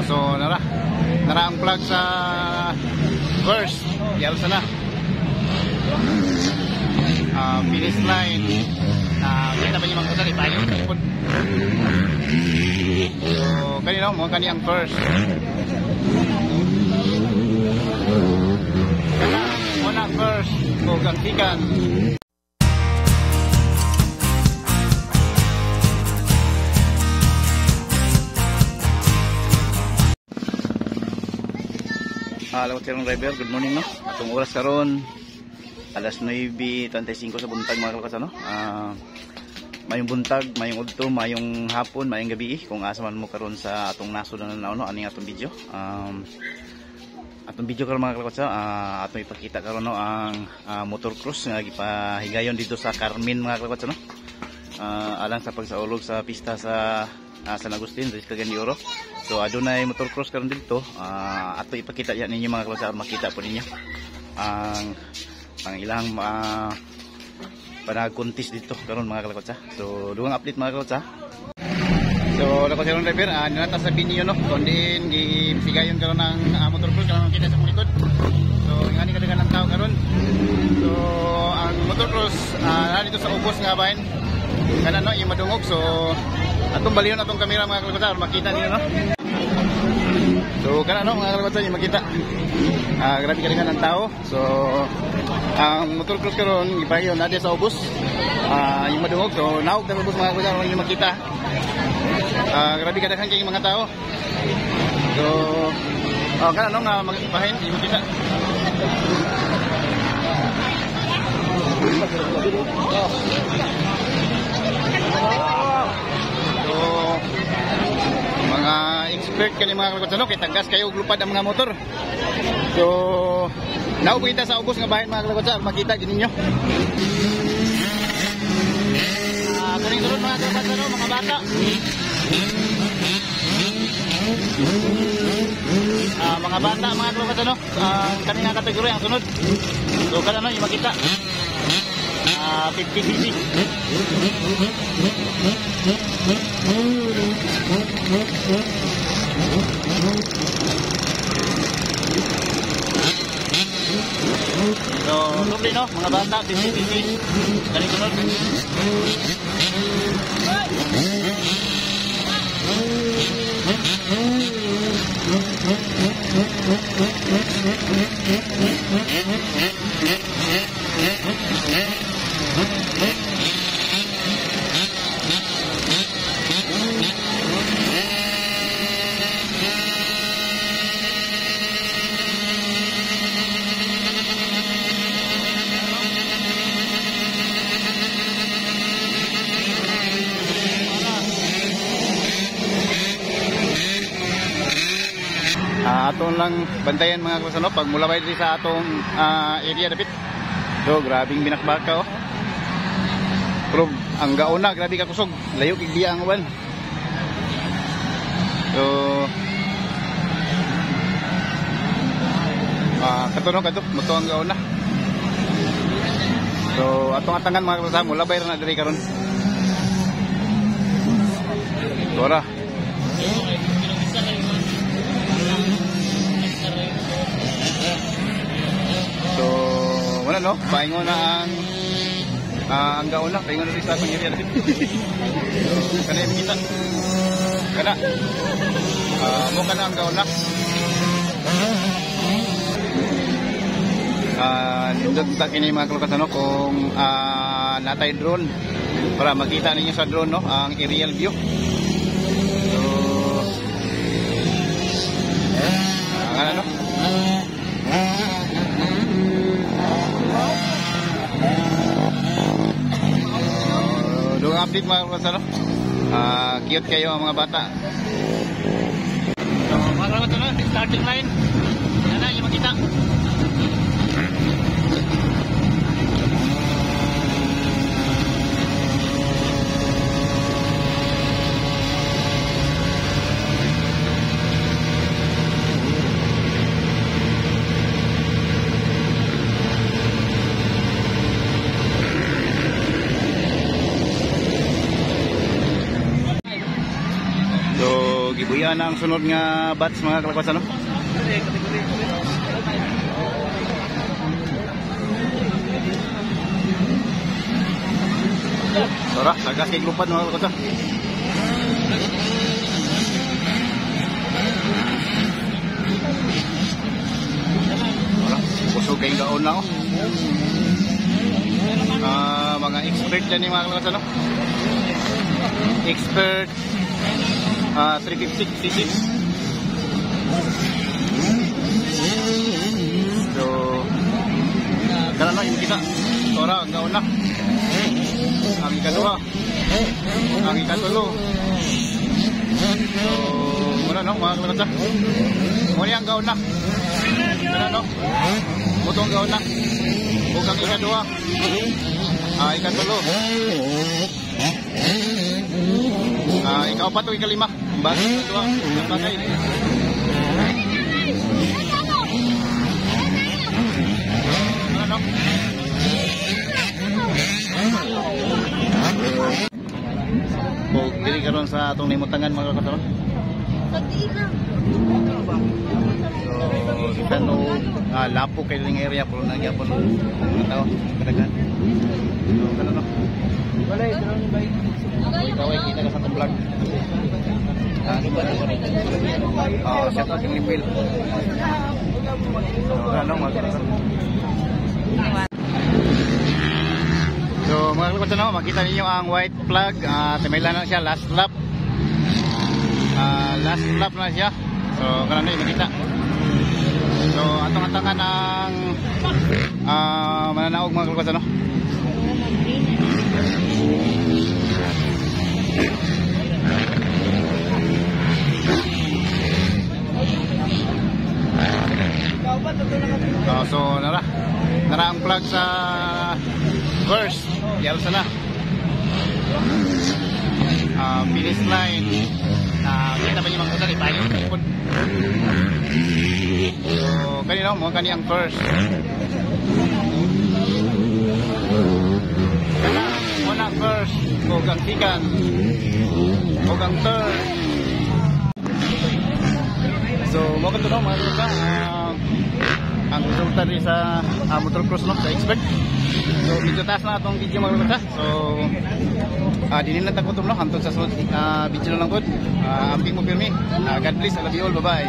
So nara ang plug sa first yalsa na finish line. Kita pa yung mga kusari tayo so kanina mo ang first muna first o gantikan. Hello Tirong Driver, good morning no. Atong oras karon alas 9:35 sa buntag mga kalkas no. Mayong buntag, mayong udto, mayong hapon, mayong gabi kung asa man mo karon sa atong nasod na no aning atong video. Atong video karon mga kalkas atong ipakita karon no ang motocross nga gipahigayon dito sa Carmen mga kalkas no. Alang sa pagsaulog sa pista sa San Agustin, Rizal de Oro. So adunay motocross karon dito. Ato ipakita yan ninyo mga kalotsa, makita po ninyo ang ilang panag-contest dito karon mga kalotsa. So dugang update mga kalotsa. So lako Tirong Driver, nata sa binyo no, kundi gipigayon karon ng motocross karon kita sa likod. So ngani kadagan ang tao karon. So ang motocross dito sa ubos nga bahin. Kana no yung madungog. So atong balion atong kamera mga kalotsa makita niyo no. So kana no mga kalotsa yung makita. Grabe kadagan ang tao. So ang motocross karon gipahigayon natin sa ubos. Yung madungog. So naog na ubos mga kalotsa yung makita. Grabe kadagan kay mga tao. So kana no nga magipahin yung makita. So mga expert kani mga kalotsa no, kay tagas kayo og lupad ang mga motor. So naog kita sa ubos nga bahin mga kalotsa, makita gid ninyo. Kaning sunod mga kalotsa no, mga bata. Mga bata mga kalotsa no, kani nga kategori ang sunod. So kana no yung makita. 50cc. So, tuloy no, mga bata, 50cc. Galing sunod. Atong lang bantayan mga kalotsa pag mulabay dito sa atong area dapit. So grabing binakbaka oh. Pero ang gauna grabe ka kusog, layo kig biya ang uwan. So katunog kadto moto ang gauna. So atong atangan mga kalotsa mulabay ra na diri karon. Tora. So, wala no, paingon na ang gauna, paingon na rin sa atong area. So, kana yung kita. Kana. Mo kana ang gauna. Nindot ta kini mga kalotsa no kung natay drone para makita ninyo sa drone no ang aerial view. So, ano no? Doon update mga kalotsa no. Cute kayo ang mga bata. So mga kalotsa no, starting line. Yan na yung makita. yan ang sunod nga batch mga kalakwas ano. Tara, sagas kay lupad mga kalakwas. Tara, kusog kay gaon na oh. Mga expert dyan yung mga kalakwas ano. Expert 356cc. So kala no yung kita tora ang gaon na ang ikaduha ang ikatulo. So muna no mga kalakwas muna ang gaon na kala no butong gaon na huwag ang ikaduha ikatulo ikaw pa ito ikalima bago ikaduha ang bagay. Ano? Dili karon sa atong nimutangan mga kalakwas. So kano lapo kay ning area pero nagyapon mga tao kadaghan. So kano no. Walay drone bike. Ikaw ay kita ka sa vlog. Shout out yung Will. Ano mga kalakwas. So mga kalakwas no, makita ninyo ang white flag. Tumila na siya last lap. Last lap na siya. So kanang ni makita. So atong atangan ang mananaog mga kalakwas no. So nara ang flag sa first yellow sana finish line kita pa yung mga kasali payo so kanina mo kani ang first muna first o ang second o ang third. So mo ka to no mga kalakwas ang resulta rin sa motocross no sa expert. So medyo taas na atong video mga kalakwas. So dinin lang tagutom no hantod sa sunod video na lang gud. Amping mo pirmi. God bless, I love you all, bye bye.